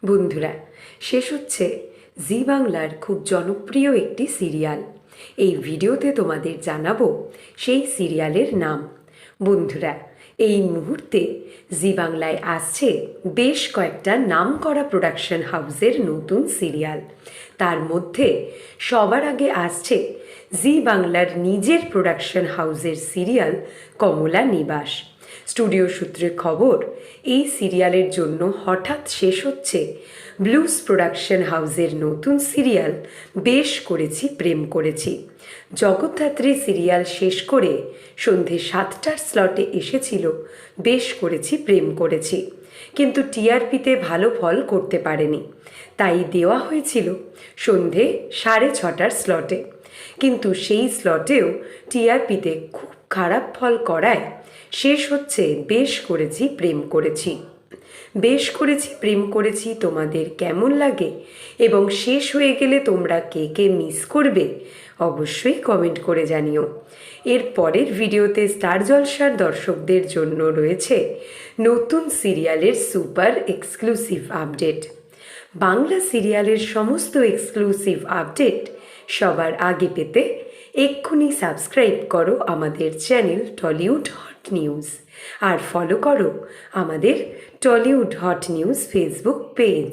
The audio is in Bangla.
বন্ধুরা, শেষ হচ্ছে জি বাংলার খুব জনপ্রিয় একটি সিরিয়াল। এই ভিডিওতে তোমাদের জানাবো সেই সিরিয়ালের নাম। বন্ধুরা, এই মুহূর্তে জি বাংলায় আসছে বেশ কয়েকটা নামকরা প্রোডাকশন হাউসের নতুন সিরিয়াল। তার মধ্যে সবার আগে আসছে জি বাংলার নিজের প্রোডাকশন হাউসের সিরিয়াল কমলা নিবাস। স্টুডিও সূত্রে খবর, এই সিরিয়ালের জন্য হঠাৎ শেষ হচ্ছে ব্লুজ প্রোডাকশন হাউসের নতুন সিরিয়াল বেশ করেছি প্রেম করেছি। জগদ্ধাত্রী সিরিয়াল শেষ করে সন্ধে 7টার স্লটে এসেছিল বেশ করেছি প্রেম করেছি, কিন্তু টিআরপিতে ভালো ফল করতে পারেনি, তাই দেওয়া হয়েছিল সন্ধে 6:30টার স্লটে। কিন্তু সেই স্লটেও টিআরপিতে খুব খারাপ ফল করায় শেষ হচ্ছে বেশ করেছি প্রেম করেছি। বেশ করেছি প্রেম করেছি তোমাদের কেমন লাগে এবং শেষ হয়ে গেলে তোমরা কে কে মিস করবে অবশ্যই কমেন্ট করে জানিও। এর পরের ভিডিওতে স্টার জলসার দর্শকদের জন্য রয়েছে নতুন সিরিয়ালের সুপার এক্সক্লুসিভ আপডেট। বাংলা সিরিয়ালের সমস্ত এক্সক্লুসিভ আপডেট সবার আগে পেতে এক্ষুনি সাবস্ক্রাইব করো আমাদের চ্যানেল টলিউড হট নিউজ, আর ফলো করো আমাদের Tollywood hot news Facebook page.